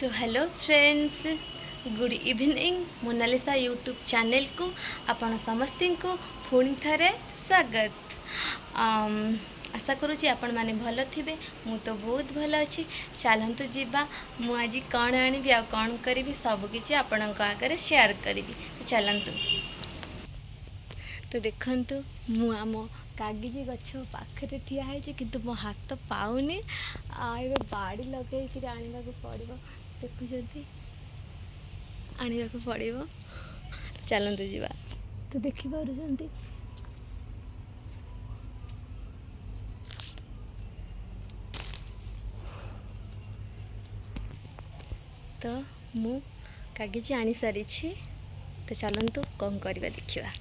तो hello friends, good evening. Monalisa YouTube channel को आपण समस्त को पुणी थे स्वागत। आशा करुँची आपण मैंने भल थे। मु तो बहुत भल अच्छी। चलतु जीवा मु आज कौन आनी आ कौन करी सबकि आपण आगे शेयर करी। तो चलतु। तो देखंतु मु आम कागजी गछ पाखे ठिया है किंतु मो हाथ पाऊनी। ए बाड़ी लगे आने को पड़ो। देखुं आने को पड़ो। चलतु जीवा। तो देखिपुंट तो मु कागज आनी सारी। तो चलतु कौन करवा देखा।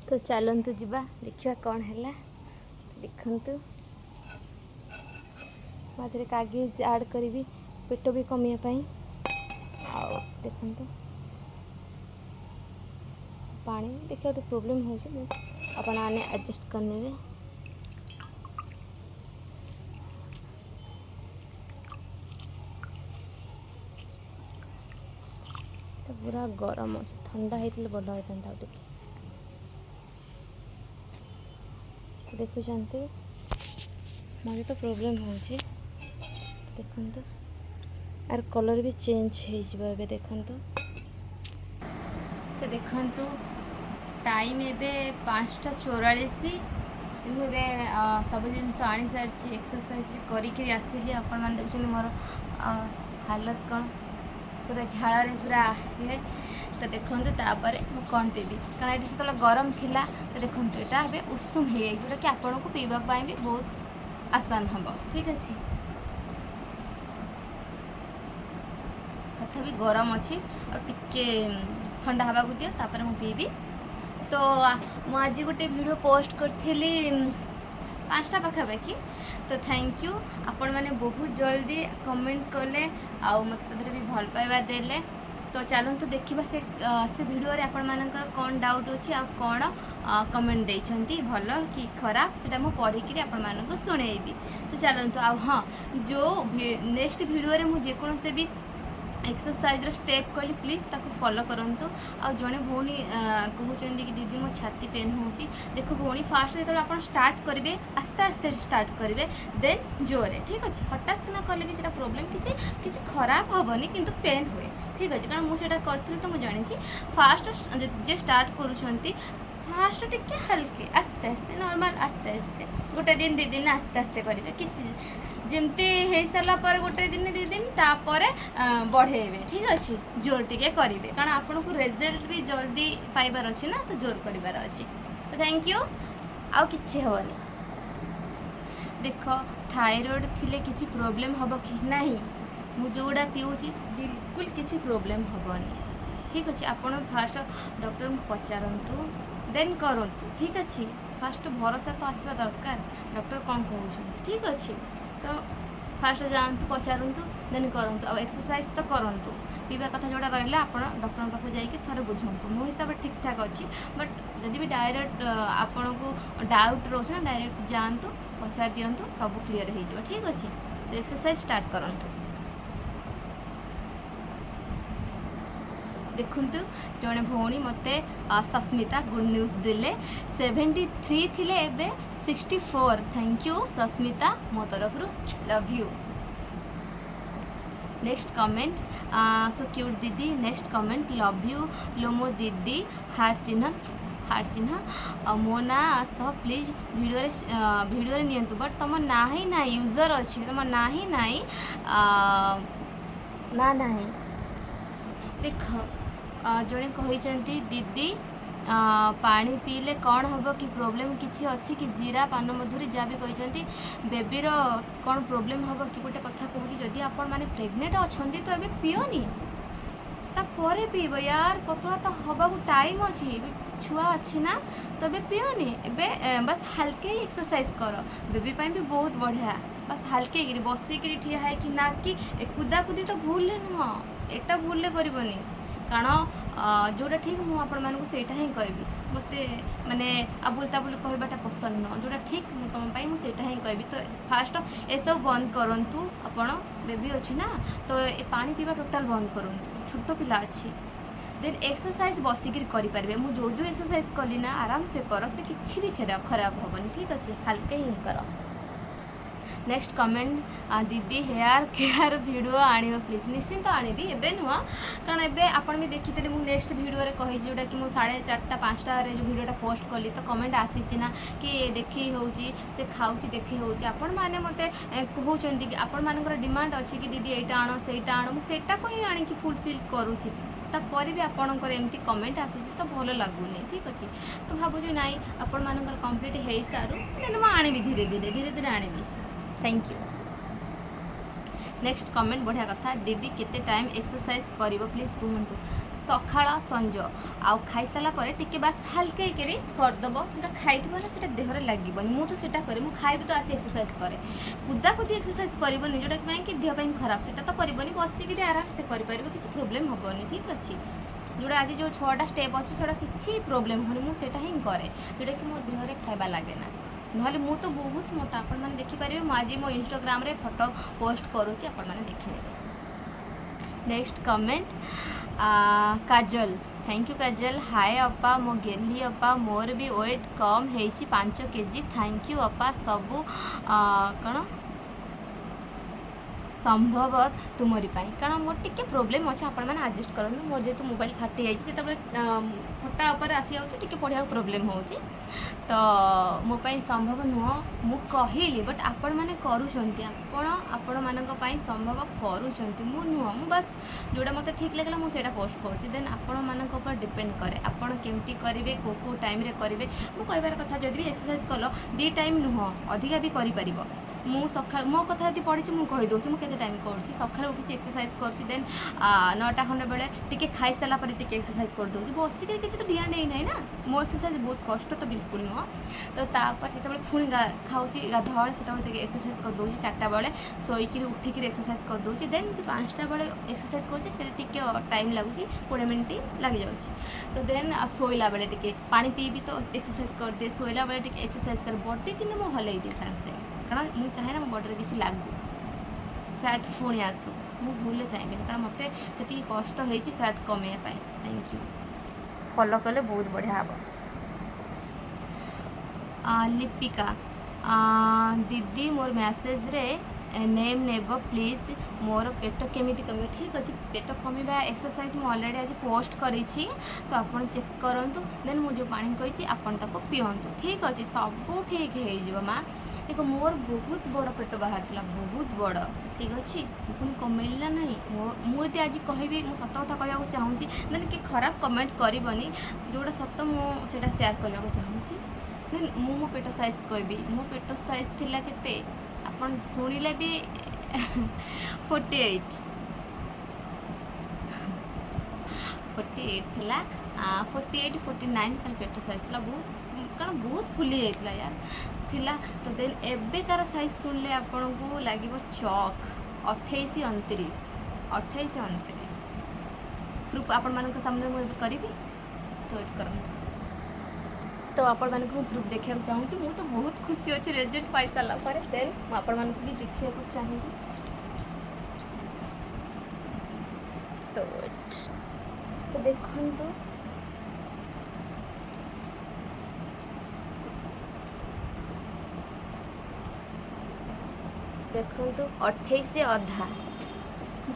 तो चलतु जीवा देखा कौन है। देखंतु मात्र कागज ऐड करी पेट भी कमियापाई। देखंतु पानी देखा गोटे प्रोब्लेम हो अपन आने एडजस्ट करने। तो पूरा गरम अच्छे ठंडा होता भल होता। तो देखुं मत तो प्रोब्लेम हो देखु आर कलर भी चेंज हो देखु। तो देखु टाइम एबे 5:44। मुझे सब जिन आनी सारी एक्सरसाइज भी करी आसिली। आपण मैंने देखते मोर हालत कौन पूरा झाड़ पूरा ये। तो देखो तापर मु कौन पीबी कारण ये जो गरम थिला। तो देखो यहाँ उषुम हो जोटा कि आपन को पीवाई भी बहुत आसान हम। ठीक अच्छे तथा भी गरम अच्छी और टिके ठंडा हवा को दियो तापर मु पीबी। तो मुझे गोटे वीडियो पोस्ट करी 5टा पाखापाखि। तो थैंक यू आपण मैंने बहुत जल्दी कमेंट कले आ मत भी भल पाइबा देले। तो चलतु देखा से वीडियो रे आपण मानकर कौन डाउट अच्छी आ कौन कमेंट देइछंती भल कि खराब सेटा मु पढ़ी आपण मानक सुनेबी। तो चलतु आ हाँ जो नेक्स्ट वीडियो रे मु जेकोन से भी एक्सरसाइज रो स्टेप कहली प्लीज ताको फॉलो करंतु। आ जने भौणी कहउचंदी कि दीदी मो छाती पेन होची। देखो भौणी फास्ट जो आप स्टार्ट करेंगे आस्ते आस्ते स्टार्ट करेंगे देन जोरे। ठीक अच्छे हठात ना कले भी सेटा प्रोब्लेम किसी खराब हेनी किंतु पेन हुए। ठीक अच्छे कारण मुझे करी तो मुझे जानी फास्ट जे स्टार्ट करुँच फास्ट टिके हल्के आस्ते आस्ते नॉर्मल आस्ते आस्ते गोटे दिन 2 दिन आस्ते आस्ते करेंगे कि जमती हो सारा पर गोटे दिन 2 दिन तापर बढ़ेबे। ठीक अच्छे जोर टिके करेंगे कारण आपन को रिजल्ट भी जल्दी पाइबार अच्छी ना। तो जोर करार अच्छी। तो थैंक यू आउ किछि हेनी। देख थायराइड थिले किछि प्रोब्लेम हम कि नहीं मु जोड़ा पीऊँगी बिल्कुल किछि प्रोब्लेम हेनी। ठीक अच्छे आपड़ फास्ट डॉक्टर को पचारतु देन करंतु। ठीक अच्छे फास्ट भरोसा तो आसवा दरकार डॉक्टर कौन कहते। ठीक अच्छे तो फास्ट जातु पचारतु देन करंतु। आ एक्सरसाइज तो करंतु पीवा कथा जोड़ा रहा आप डॉक्टर पाखु जाइए थे बुझंतु। मो हिसाब से ठीक ठाक अच्छी बट जदि भी डायरेक्ट आपन को डाउट रोच ना डायरेक्ट जातु पचार दिंतु सब क्लीयर हो। ठीक अच्छे तो एक्सरसाइज स्टार्ट करंतु। देखुंतु जड़े भौणी मते सस्मिता गुड न्यूज दिले 73 थिले एबे 64। थैंक यू सस्मिता मो तरफ love you. Next comment so cute दीदी। नेक्स्ट कमेंट लव यू लोमो दीदी हार्ट चिन्ह मो ना सह प्लीज वीडियो नियंतु बट तुम ना ही ना यूजर अच्छी तुम ना ही नाई ना नहीं। देख जड़े कहते दीदी पानी पीले कौन हम कि प्रोब्लेम किसी अच्छी कि जीरा पान मधुरी जहाँ भी कहते बेबीर कौन प्रोब्लेम हम कि गोटे कथा कहूँ जदि आपण मैंने प्रेग्नेंट अच्छा तो ये पीओनी तापर पीब यार पतला तो हवा को टाइम अच्छी छुआ अच्छी ना तो ए पियोनी ए बस हल्के ही एक्सरसाइज कर बेबी भी बहुत बढ़िया बस हल्के गिरी बसिकी ठिया है कि ना कि कुदाकुदी तो भूल नुह एटा भूल करनी कारण जोटा ठीक मुझे आपण मानक सेटा ही कहबी मत माने आबुल ताबुल कहबाटा पसंद न जोटा ठीक तुम मुझे ही कहबी तो फास्ट ए सब बंद करंतु आपण बेबी अच्छी ना तो ए पानी पीवा टोटाल बंद करंतु छोट पिला अच्छी देन एक्सरसाइज बसिक करें मुझे जो एक्सरसाइज कली ना आराम से कर से किसी भी खराब हेनी ठीक अच्छे हल्के ही कर नेक्स्ट कमेंट दीदी हेयर केयर वीडियो आने प्लीज निश्चिंत आनी एबे नुह कारण एबे आपण भी देखी मुझे नेक्स्ट वीडियो रे कही जोटा कि मुझे 4:30 5टा जो वीडियोटा पोस्ट कली तो कमेंट आसी ना कि देखी होची से खाऊची देखी होची आपण माने मते कहउचंती कि आपण मानकर डिमांड अच्छी कि दीदी एटा आनो सेटा आनो मु सेटा को ही आनी कि फुलफिल करूची तापर भी आपणकर एमती कमेंट आसूची तो भल लगुनि ठीक अच्छे तो भावुँ ना आपण मानकर कंप्लीट हो सारू देन मुझे आनी धीरे धीरे आनी थैंक यू नेक्स्ट कमेंट बढ़िया कथा दीदी केते टाइम एक्सरसाइज करिवो प्लीज कहतु सकाळ संज आउ खाई सारा पर टिके बस हल्के करदेव जो खाई ना से देहरे लगे मुझे तो करे मुझे खाइबी तो आसी एक्सरसाइज करे कुदाकुदी एक्सरसाइज करनी जोटा कि देह खराब से तो करनी बसिक आराम से करें किसी प्रोब्लेम हेनी ठीक अच्छे जोड़ा आज जो 6टा स्टेप अच्छे से किसी प्रोब्लेम हेनी मुझे ही करे जोटा कि मो देहरे खाइबा लगे ना नहले मु तो बहुत मोटा आपण मैंने देखिपारे आज मो इंस्टाग्राम रे फोटो पोस्ट करुच्ची आपण मैंने देखिए next comment Kajal thank you Kajal hi अपा मो गेली अपा मोर भी वेट कम है 5 kg थैंक यू अपा सबू कौन संभव तुमरी कारण मोर टिके प्रोब्लेम अच्छे आपण मैंने एडजस्ट करूँ मोर जेहतु मोबाइल फाटी जाइए फटा उपर आसी जाऊँगी पढ़ा प्रोब्लेम हो तो मोपाई संभव नुह मु कहली बट आपण मैंने करूँच आपण मानी संभव करूँच मु नुह मु बस जोड़ा मत ठीक लगे मुझे पोस्ट कर देन आपण मान डिपेंड करे आपण केमती करेंगे को टाइम रे करेंगे मु कहबार कथा जदि भी एक्सरसाइज कल 2 टाइम नुह अधिका भी करें मु सका मो कथा यदि पढ़ी मुझे कहीदे मुझे टाइम कर सका उठी एक्सरसाइज कर देन 9टा खंडे बेले टिके खाई सारा पर टिके एक्सरसाइज कर दूँ बसिक किसी तो डिया नहीं ना मो एक्सरसाइज बहुत कष्ट तो बिल्कुल नुह तो तापर से पुणी खाऊँगी गाधुआल से एक्सरसाइज कर दूँ 4टा बेले शोक उठिक एक्सरसाइज कर दूँ देन जो 5टा बेले एक्सरसाइज कर टाइम लगुच 20 मिनट लग जाऊँगी तो देन शोला बेले टिके पानी पीबी तो एक्सरसाइज कर दे शोला बेले टिके एक्सरसाइज कर बॉडी कि मुझे हल्ई दिए साथे कारण मुझे चाहे ना मो बॉडी किसी लागू फैट पुणी आसू मुझे भूल चाहिए कारण मत से कष्ट हो फैट कमेवाई थैंक यू फॉलो कले बहुत बढ़िया हम लिपिका दीदी मोर मैसेज रे नेम नेब प्लीज मोर पेट केमिति कमे ठीक अच्छे पेट कमिबा एक्सरसाइज मुझे ऑलरेडी आज पोस्ट करी तो आपन चेक करंतु देन मुझे पानी कही आपन ताको पियंतु ठीक अच्छे सब ठीक हो माँ देखो मोर बहुत बड़ पेट बाहर था बहुत बड़ ठीक अच्छे पुणी कमेला ना मुझे आज कहबी मुझे सत कथा कहूँ चाहूँगी देन कि खराब कमेंट करनी जोटा सत मुझे सेयार करने चाहूँगी देन मो पेट साइज कहबी मो पेट साइज थिला केते आपन शुणिले भी 48 थिला 48 49 खाली पेट साइज थिला बहुत कारण बहुत फुली जाइए यार थिला तो देन एबे तार साइज सुनले आपन को लगे चौक 28 29 प्रूफ आपण मान सामने मुझे करी तो वेट कर तो आपण मान को प्रूफ देखा चाहूँगी मुझे तो बहुत खुशी अच्छे रिजल्ट पाई सारा पर देन आपण मान भी देखा चाहिए तो देखो तो देखो 28 अधा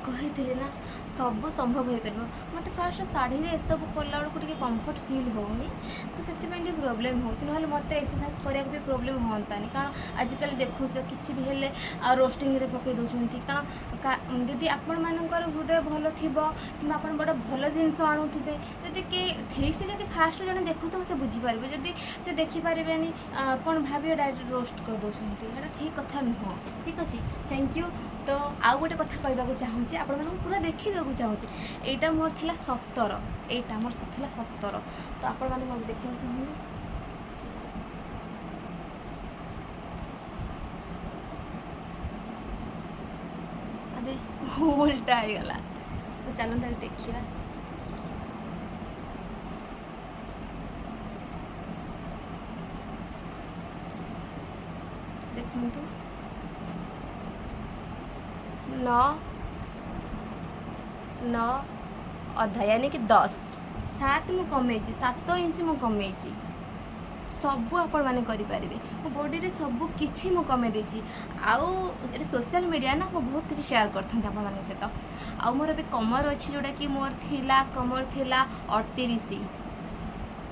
कही ना सब संभव हो पार मत फास्ट शाढ़ी सब कला बेलू कम्फर्ट फील होनी तो से प्रोब्लेम हो मत एक्सरसाइज कराया भी प्रोब्लेम होतानी कारण आजिकल देखुच कि भी हेल्ले रोस्टिंग रे पकई दौरान कारण जदि आपण मानकर हृदय भल थी कि आप गोटे भल जिन आणुवे जदि कि ठीक से जब फास्ट जन देखु तो से बुझीपारे जदि से देखिपारे कौन भाव डायरेक्ट रोस्ट कर दौरान ठीक कथा नुह ठीक अच्छे थैंक यू तो आउ गोटे कथा कहवाक चाहूँगी आपण मानक पूरा देखा चाहूँगी यहाँ मोर थिला 17 यहाँ मोर थिला 17 तो आपण मैंने देखा चाहूँगी अबे उल्टा हो गला तो चलो देखिए देखो 9 अधा यानी कि 10 7 मु कमे 7 इंच मु कमे सबू आपण मैंने करें मो बॉडी रे सबू किछि मु कमे देछि आउ ये सोशल मीडिया ना मैं बहुत किसी शेयर करते आपण मान सहित आउ मोर ए कमर अच्छी जोटा कि मोर थिला कमर थिला 38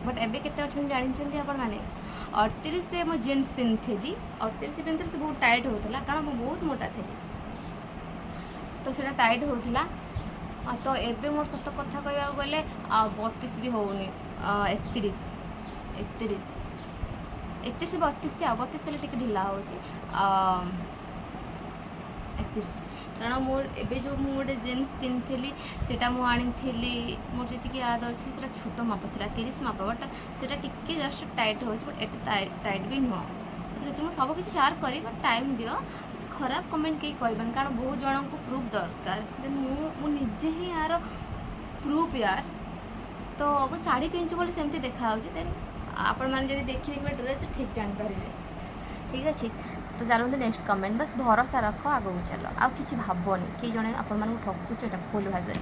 बट एबे केते अच्छन जानिछन्ती आपण माने 38 से मो जीन्स पिन्थली 38 पिन्थले से बहुत टाइट होतला कारण मो बहुत मोटा थी तो सेटा टाइट होतला तो एबे मोर सत कथा कहवा गले 32 भी होउनी 31 32 आ 32 से टिके ढिला हो 31 कारण मोर एबे जो मु गोटे जीन्स पिन्थली सेटा मु आनी मोर जी याद अच्छी से छोट माप था 30 माप बट से टिके जस्ट टाइट हो बट एटे टाइट भी नुह ठीक अच्छे मुझे सब किसी शेयर करी बट टाइम दियो खराब कमेंट कहीं करें कारण बहुत जन को प्रूफ दरकार देन मुझे ही यार प्रूफ यार तो अब शाढ़ी पिंधु बोले सेमती देखा देन आपण मैंने जब देखिए ड्रेस ठीक जापर ठीक अच्छे तो चलते नेक्स्ट कमेंट बस भरोसा रख आगू चल आउ कि भावनी कि जड़े आपण मानक ठकुचे भूल भाव तो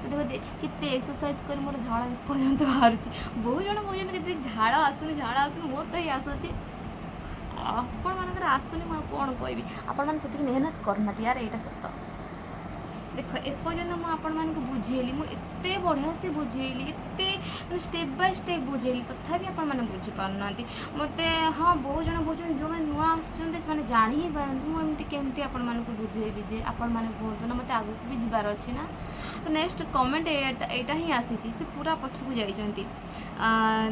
देखो केते एक्सरसाइज कर मोर झाड़ पर्यंत बाहर बहुत जन कहते झाड़ आसुनी मोर तो ही आसूँ आपण मानकर आसुनी मुझे कौन कहबी आपण मैंने से मेहनत करना यार यहाँ सत देख एपर्यंत मुझे आपण मानक बुझेली मुझे बढ़िया से बुझेली एत स्टेप बाय स्टेप बुझेली तथापि आपण मैंने बुझीपारना मत हाँ बहुत जन बुझे जो मैंने नुआ आसने जानी ही पारती मुझे केमती आपण मानक बुझेबी जे आपण मैंने कहतु ना मत आगू भी जबार अच्छी ना तो नेक्स्ट कमेंट यहाँ ही आसी से पूरा पछकू जाइंट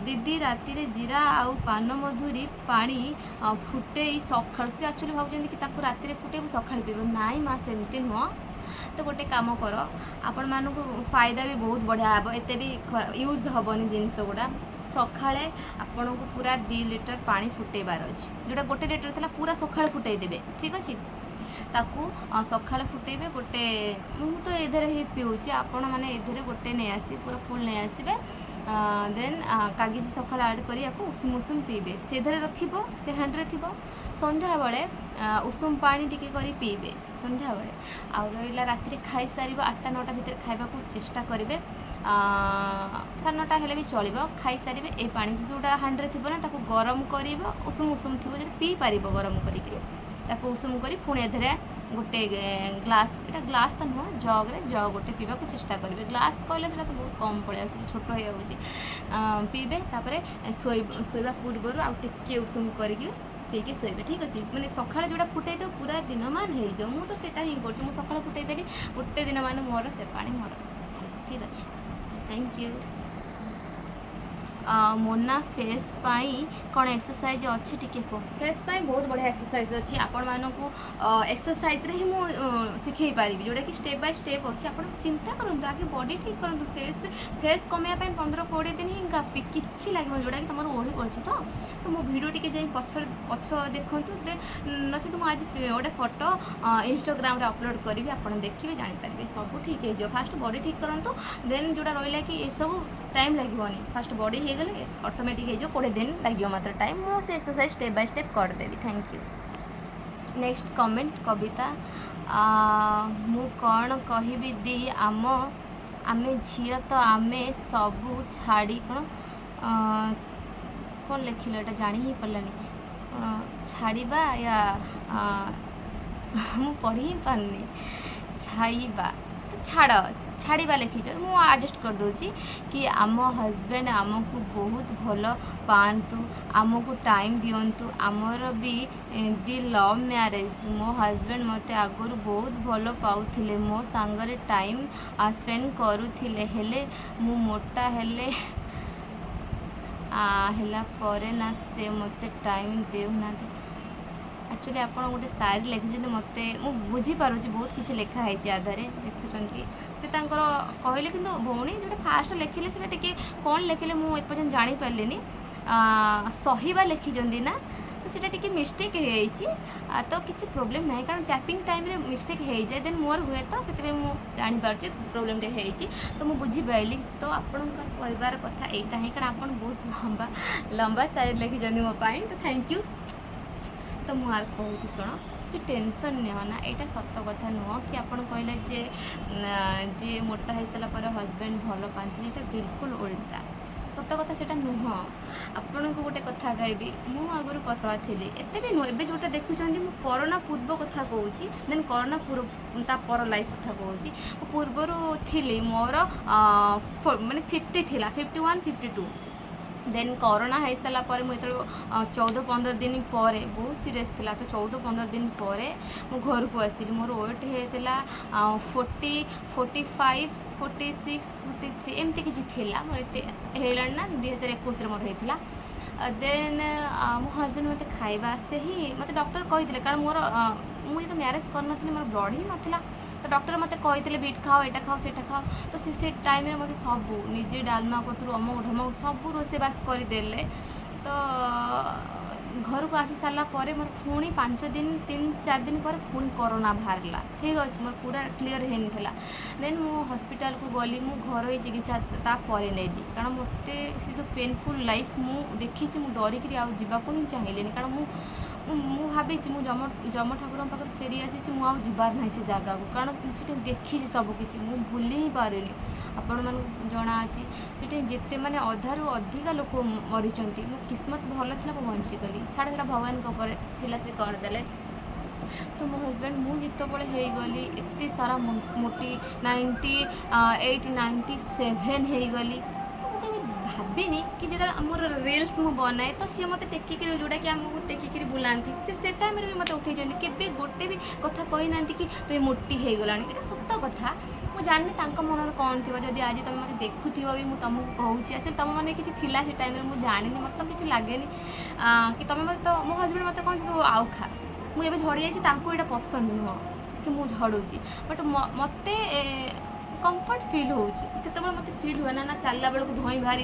दीदी राति रे जीरा आउ पान मधुरी पानी फुटे सकाल से एक्चुअली भावुँ कि राति फुटे सकाल पीब नाई माँ सेमती नुह तो गोटे काम कर आपण मानक फायदा भी बहुत बढ़िया हे एत भी यूज हेनी जिनस गुड़ा सका आपण को पूरा 2 लिटर पानी फुटेबार अच्छे जोटा गोटे लिटर था पूरा सका फुटेदेवे ठीक अच्छे ताकू सका फुटेबे गोटे मुझे तो एधर ही पीऊँगी आपण मैंने एधर गोटे नहीं आसी पूरा फुल नहीं आसबे देन कागज सका आड कर उषुम उषुम पीबे से रखिबो से हांड्रे थिबो संध्या बेले उषुम पानी टिके करी पीबे संध्या बेले आउ रहा राति खाई सार 8टा 9टा भितर खाइबाकू चेष्टा करेंगे 9:30 हेले भी चलो खाई सारे ए पानी जोटा हांड्रे थी ना ताको गरम कर उषुम उषुम थी जो पी पार गरम कर उषुम कर पुणी एधे गोटे ग्लास यहाँ ग्लास तो नुह जग्रे जग गोटे पीवाक चेष्टा करेंगे ग्लास कहले तो बहुत कम पड़े आस छोट हो पीबे शोवा पूर्वर आउ टे उषुम करके पीकी शोबे ठीक अच्छे मैंने सका जोटा फुटे तो पूरा दिन मान हो मुझे तो सेटा ही कर सका फुटेदेली गोटे दिन मान मोर से पानी मोर ठीक अच्छे थैंक यू मोना फेस पाई कौन एक्सरसाइज अच्छी टिके को फेस पाई बहुत बढ़िया एक्सरसाइज अच्छी आपण मानक एक्सरसाइज रे ही मु सिखै पारि जोटा कि स्टेप बाय स्टेप अच्छी आपण चिंता करंतु आगे बॉडी ठीक करंतु फेस कमेया 15-20 दिन ही काफी किछि लागो जोटा कि तुम ओढ़ी पड़ी तो मो वीडियो टिके जाई पछ देखंतु नचे तुम आज गोटे फोटो इंस्टाग्राम रे अपलोड करी आपण देखिबे जानि पारिबे सब ठीक है जो फास्ट बॉडी ठीक करंतु देन जोटा रहिला कि ए सब टाइम लागोनी फास्ट बॉडी हो गले ऑटोमेटिक हो 20 दिन लगे मात्र टाइम मुझे एक्सरसाइज स्टेप बाय स्टेप करदेवी thank you next comment Kavita मु कौन कहबी दी आमे झील तो आमे सबू छाड़ी कौन लिखिल एटा जानी ही पड़ानी छाड़ीबा या मु पढ़ी ही पारनी छाइबा तो छाड़ छाड़वा लिखीच मु आडजस्ट कर दूची कि आम हजबैंड आमको बहुत भल पातु आमको टाइम दिंतु आमर भी लव मैरेज मो हजबैंड मते आगुरी बहुत भल पाउथिले मो सांगरे टाइम स्पेंड करुथिले हेले मु मोटा हेले हेला परे ना से मते टाइम देउ ना एक्चुअली आप गोटे सारी लिखिं मत बुझीपार बहुत किसी लिखाई आधारे देखुं से कहले कि भौणी जो फास्ट लिखिले से कौन लिखिले मुझे जापारे सहीवा लिखिं ना तो सीटा टी मिस्टेक हो तो किसी प्रोब्लेम ना कारण टैपिंग टाइम रे मिस्टेक हो जाए देन मोर हुए तो से जापारे प्रोब्लेम टे तो मुझे बुझीपारि तो आपण कहबार कथा यहाँ ही कारण आप बहुत लंबा लंबा साइड लिखिं मोपाई तो थैंक यू। तो मुझे कहूँ शुण जो टेंशन नियो ना यहाँ सत कथा नुह कि आपड़ कहले जे मोटा हो सारापर हजबैंड भल पाती यहाँ बिल्कुल उल्टा सत कथा से नुह। आपण को गोटे कथा कहबी मु आगुरी पतला थी एत भी नुह एवं जोटा देखुं मु कोरोना पूर्व कथा कहूँ देन कोरोना पर लाइफ कथा कहूँ पूर्वर थी मोर माने 50 थिला 51 52 देन कोरोना हो सारापर मुझे 14-15 दिन पर बहुत सीरीयस थिला तो 14-15 दिन पर मु घर को आसिली मोर वेट होता 40 45 46 43 एमती किसी थिला मोर एत ना 2021 मोर होता देन मो हजबैंड मत खाइबा आसे ही मत डॉक्टर कही कारण मोर मुझे तो मैरेज कर मोर ब्लड ही नाला तो डॉक्टर मत कही बीट खाओ एटा खाओ सेटा खाओ तो से टाइम मत सब निजे डालमा कतरू अमुक ढमक सब रोषेबास करदे तो घर को आसी सारा पर मोर पुणी 5 दिन 3-4 दिन पर पुणी कोरोना बाहरला ठीक अच्छे मोर पूरा क्लीयर होता देन मु हॉस्पिटल को गली मु घर चिकित्सा तापर नेली कारण मत से जो पेनफुल लाइफ मु देखी डरिकी आवाक ही चाहिए कारण मु भावी जम ठाकुर पाखे फेरी आसी मुझार ना से जगह को कारण से देखी सबकि मुझे भूली ही पारे आपण मन जना अच्छी से जिते माने अधारू अधिका लोक मरी मो किस्मत भल थी बंचीगली छाड़ छाड़ा भगवान से करदे तो मो हजबैंड मुझे हो गली एत सारा मोटी 98 97 हो गली भाविनी कि जो मोर रिल्स मु बनाए तो सी मत टेकिक जोटा कि आमको टेकिक बुलाती से टाइम भी मत उठे के गोटे भी कथा कही ना कि तुम मोटी हो गला ये सत कथा मुझे जानी मन कौन थी जब आज तुम मत देखु भी मुझे तुमको कहूँ एक्चुअली तुम मैंने किसी थिला से टाइम मुझे जानी मत तो किसी लगे कि तुम मत तो मो हजबैंड मत कहते तू आउ खा मुझे झड़ी जाइए यहाँ पसंद नुह कि मुझे झड़ूची बट मत कंफर्ट फील हो से मत फील हुए ना चलला बेलू धई बाहर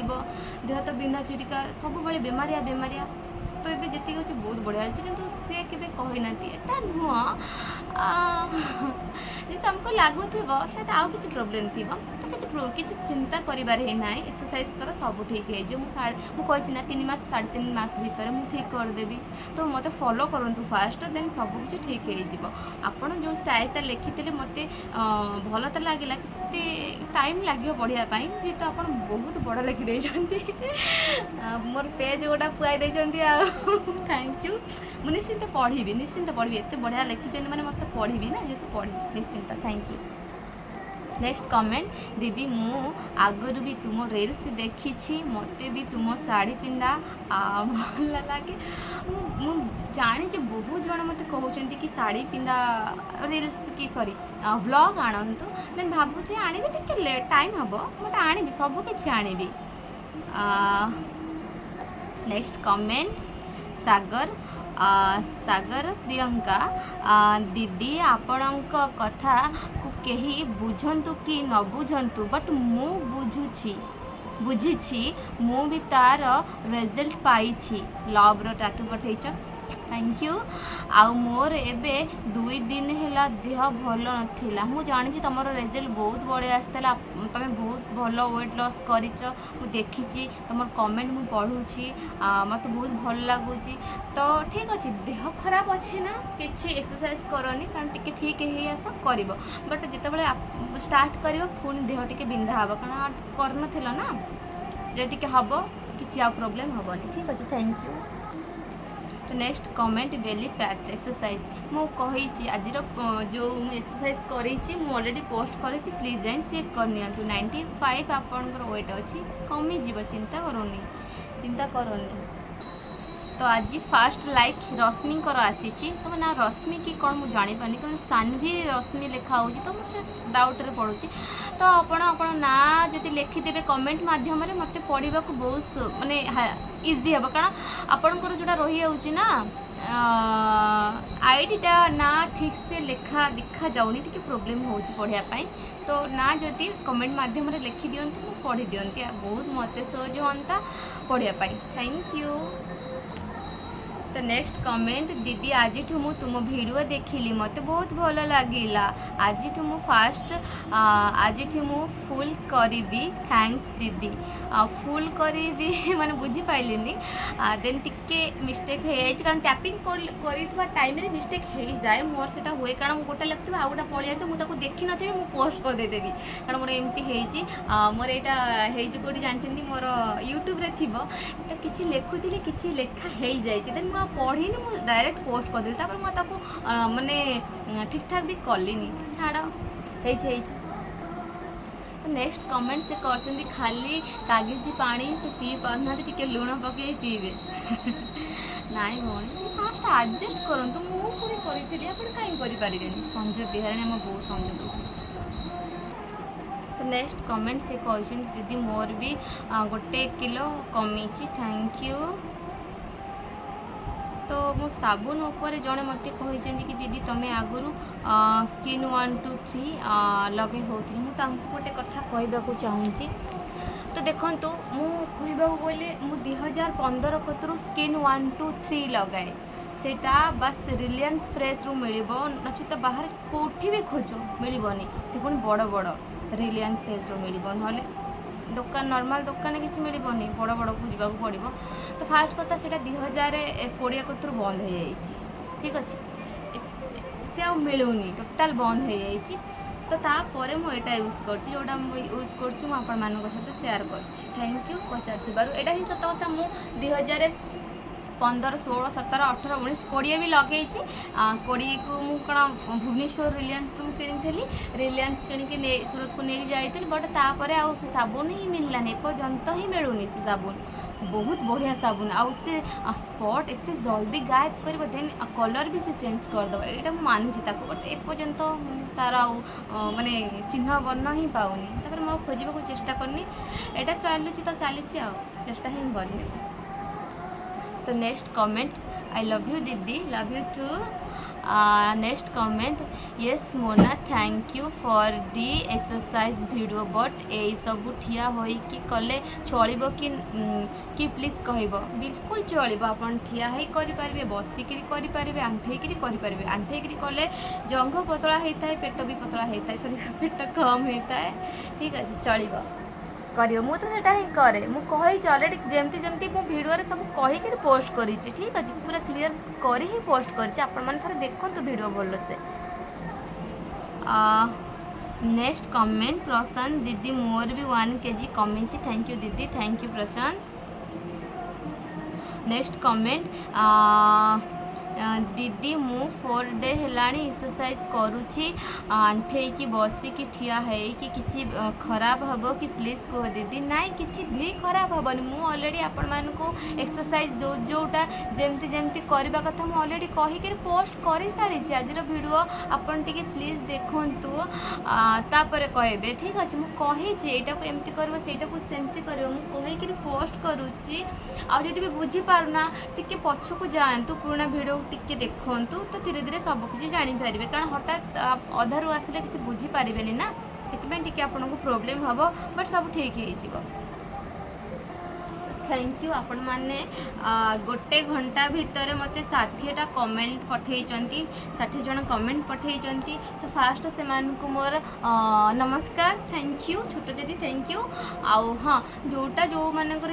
देह तो बिंधा चिटिका सब बड़े बेमारिया बेमारिया तो ये जी अच्छे बहुत बढ़िया अच्छे कि सी के कहना एटा नुह जी तुमको लगुव शायद आउ कि प्रोब्लेम थी तो किसी चिंता करार ही ना एक्सरसाइज कर सब ठीक है मुझे ना 3 मास 3.5 मास भितर मुझे ठीक करदेवी तो मत फॉलो करूँ फास्ट देन सबकि ठीक हो आपड़ जो साइटा लिखी मत भल तो लगे टाइम लगे पढ़ाई जेहेतु आप बहुत बड़ लिखिदे मोर पेज गोटा पुआई थैंक यू मुझे निश्चिंत पढ़ी एत बढ़िया लिखी मैंने मत पढ़ी ना जेहतु पढ़ी निश्चिंत थैंक यू। नेक्स्ट कमेंट दीदी मु आगुरी भी तुम रील्स देखी मत भी तुम साड़ी पिंधा भल लगे जानी बहुत जन मत कहते कि साड़ी पिंधा रील्स कि सॉरी व्लॉग आणतु देन भावुचे आनिबी टिके लेट टाइम हम बट आनिबी सब किछि आनिबी। नेक्स्ट कमेंट सागर प्रियंका दीदी आपणक कथा को केही बुझंतु कि न बुझंतु बट मु बुझी मु भी तार रिजल्ट पाई लव रो टाटू पठेच थैंक यू आउ मोर एबे 2 दिन है देह भल नाला मु जानी तुम रिजल्ट बहुत बढ़िया आसाला तुम बहुत भल वेट लॉस कर देखी तुम कमेंट मु पढ़ुची मत बहुत भल लगुच तो ठीक अच्छे देह खराब अच्छी ना किसी एक्सरसाइज करनी कारण टी ठीक ही आस कर बट जिते स्टार्ट कर पुणी देह टी बिंधा हे कारण कर ना टे हम कि प्रोब्लेम हेनी ठीक अच्छे thank you. Next comment belly fat exercise मु कही आज जो एक्सरसाइज करी ऑलरेडी पोस्ट करी प्लीज जाए चेक करनी 95 आपंकर वेट अच्छी कमिज चिंता करनी तो आज फास्ट लाइक रश्मि आसी तुम ना रश्मि कि कौन मुझे जापानी कारण सान्वी रश्मि लिखा हो तो मुझे डाउट्रे पड़ूँ तो आपण ना जब लिखिदेवे कमेंट मध्यम मत पढ़ा बहुत माने इजी हे कारण आपणकर जोटा रही जाऊँगी ना आईडीटा ना ठीक से लेखा देखा जाऊनी टी प्रोब्लेम हो पढ़ाई तो ना जदि कमेंट मध्यम लिखि दिंती पढ़ी दिंती बहुत मत सहज हाँ पढ़ाई थैंक यू। तो नेक्स्ट कमेंट दीदी आज मु तुम वीडियो देखिली मत बहुत भल लगिला आज मु फास्ट आज मु फुल करी थैंक्स दीदी फुल करी माने बुझी पाइलिनी देन टिके मिस्टेक हो जाए कारण टैपिंग कर टाइम रे मिस्टेक हो जाए मोर से हुए कारण गोटे लगती आ गोटे पलि आसे मुझे देखी नी मुझे पोस्ट करदेदेवी कारण मोर एमती मोर यहाँ कौटी जानते मोर यूट्यूब रे थी तो किसी लिखुली कि लेखा हो जाए देन मुझे पढ़ी मुझे डायरेक्ट पोस्ट करदेली मुझे माने ठीक ठाक भी कलिनी छाड़ हो। नेक्स्ट कमेंट से कर खाली कागजी पानी से पी पाना टे लुण पकई पीबे नाई भौणी फास्ट आडजस्ट करूँ मुझे करी आप कहीं करें संजय बिहारी आम बहुत संजय। तो नेक्स्ट कमेंट से कहते दीदी मोर भी 1 किलो कमी थैंक यू। तो मो साबुन उपर जड़े मत कहते कि दीदी तुम्हें आगुरी स्किन 1 2 3 लगे होती मुझे गोटे कथा कहवाक चाहूँगी। तो देखूँ मुझे गले मु 2015 कतरू स्किन 1 2 3 लगाए सेटा बस रिलायंस फ्रेश रू मिल नचित बाहर कौटी भी खोज मिलनी से पुणी बड़ बड़ रिलायंस फ्रेश रू मिल ना दुकान नॉर्मल दुकान किसी मिलनी बड़ बड़ खोजा पड़ो। तो फास्ट कथा से 2020 कतरू बंद हो जाए ठीक अच्छे सी आ मिलूनी टोटाल बंद हो जाए। तो तापर मुझे यूज करोटा यूज करूँ सहित सेयार कर थैंक यू पचार एटा ही सत कथा मुझे 2015 16 17 18 19 20 भी लगे 20 को मुझे भुवनेश्वर रिलायंस रू किनी रिलायंस किणी सूरत को नहीं जाइए बट तापर आ साबुन ही मिललानी एपर्यंत ही मिलूनी से साबुन बहुत बढ़िया साबुन आउ से स्पॉट एत जल्दी गायब कर देन कलर भी से चेंज करदे यहाँ मुझे मानी बट एपर्यंत तार माने चिन्ह वर्ण ही पाऊनी मैं खोजा चेष्टा करनी यहाँ चलुची तो चली चेष्टा ही करनी। तो next comment I love you दीदी love you too. Next comment yes Mona thank you for the exercise video but यही सब ठिया हो कि कले चलो कि प्लीज कह बिल्कुल चलो आप ठिया ही करें बसिकी करें आंठेक करें आंठेक कले जंघ पतला होता है पेट भी पतला होता है सॉरी पेट कम होता है ठीक अच्छे चलो कर मुझे ही कै मुझे अलरेडी जमती जमती मो भिडियो सब कहीकि पोस्ट करी ठीक अच्छे पूरा क्लीयर कर ही पोस्ट कर देखो भिडियो भल से। नेक्स्ट कमेंट प्रशांत दीदी मोर भी 1 kg कमी थैंक यू दीदी thank you Prashant. Next comment दीदी मु 4 डे हेलाणी एक्सरसाइज करुँची आंठेकी बसिकी ठिया है कि किसी खराब हम कि प्लीज कह दीदी नाई किसी भी खराब हेनी मु अलरेडी आपण मानकु एक्सरसाइज जोटा जमती जमती करबा कथा मु अलरेडी कहीकि पोस्ट कर सारी आज वीडियो आपन टिके प्लीज देखंतु तापर कहबे ठीक अच्छे मु कही एटा को एमती करबो सेटा को सेमती करबो मु कहीकि पोस्ट करूची आ जदि भी बुझी पारुना टिके पछकु जांतु पुराना वीडियो टिके देखंतु तो धीरे धीरे सब किसी जानी पारिबे कारण हठात अधारू आसिले किसी बुझी पारिबेनी ना सेति टिके आपनको प्रॉब्लम हबो बट सब ठीक हो जिवो। थैंक यू आपण मैंने 1 घंटा भितर मत 60टा कमेंट पठे 60 जन कमेंट पठे तो फास्ट से मोर नमस्कार थैंक यू छोट जदि थैंक यू आउ हाँ जोटा जो मानक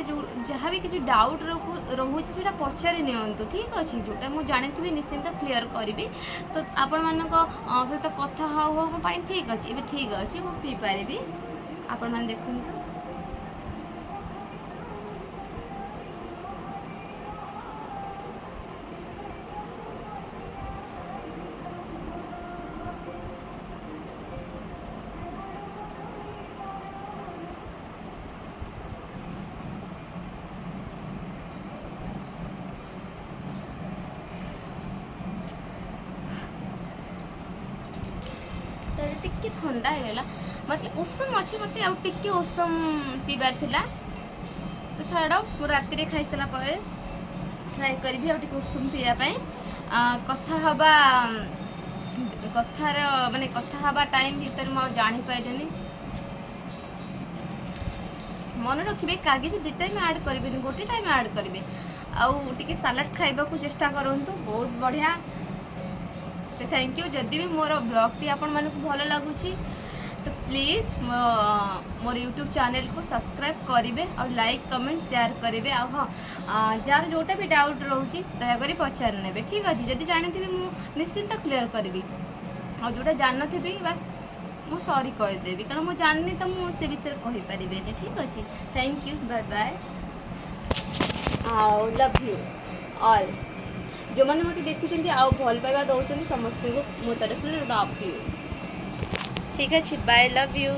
जहाँ भी किसी डाउट रोचे पचारि नियंतु ठीक अच्छे जोटा मुझे जानी निश्चिंत क्लीयर करी तो आपण मानक सहित कथा हो पानी ठीक अच्छे ये ठीक अच्छे मुझे पी पारि आपण मैंने देखते टिके ठंडा होगा मतलब उषम अच्छे मत आउे उषम पीबार थिला तो छाड़ मु राति खाई सारा ट्राए करी उषम पीवाई କଥା ହବା କଥାର ମାନେ କଥା ହବା ଟାଇମ୍ ଭିତରେ ମୁଁ ଆଉ ଜାଣିପାରିଲିନି। ମନେ ରଖିବେ କାଗଜ 2 ଟାଇମ୍ ଆଡ଼୍ କରିବେନି, 1 ଟାଇମ୍ ଆଡ଼୍ କରିବେ। ଆଉ ଟିକେ ସାଲାଡ଼ ଖାଇବାକୁ ଚେଷ୍ଟା କରନ୍ତୁ, ବହୁତ ବଢ଼ିଆ। ତ ଥ୍ୟାଙ୍କ ୟୁ। ଯଦି ବି ମୋର ବ୍ଲଗ୍ଟି ଆପଣମାନଙ୍କୁ ଭଲ ଲାଗୁଛି ତ ପ୍ଲିଜ୍ ମୋର ୟୁଟ୍ୟୁବ୍ ଚ୍ୟାନେଲ୍କୁ ସବସ୍କ୍ରାଇବ୍ କରିବେ, ଆଉ ଲାଇକ୍ କମେଣ୍ଟ ସେୟାର କରିବେ। ଆଉ ହଁ, ଯାହାର ଯେଉଁଟା ବି ଡାଉଟ୍ ରହୁଛି ଦୟାକରି ପଚାରି ନେବେ, ଠିକ୍ ଅଛି। ଯଦି ଜାଣିଥିବି ମୁଁ ନିଶ୍ଚିନ୍ତ କ୍ଲିୟର୍ କରିବି, ଆଉ ଯେଉଁଟା ଜାଣିନଥିବି ବାସ୍ ମୁଁ ସରି କହିଦେବି, କାରଣ ମୁଁ ଜାଣିନି ତ ମୁଁ ସେ ବିଷୟରେ କହିପାରିବିନି, ଠିକ୍ ଅଛି। ଥ୍ୟାଙ୍କ ୟୁ, ବାଏ ବାଏ, ଆଉ ଲଭ୍ ୟୁ ଅଲ୍। ଯେଉଁମାନେ ମୋତେ ଦେଖୁଛନ୍ତି ଆଉ ଭଲ ପାଇବା ଦେଉଛନ୍ତି ସମସ୍ତଙ୍କୁ ମୋ ତରଫରୁ ଲଭ୍ ୟୁ, ଠିକ୍ ଅଛି। Bye, love you.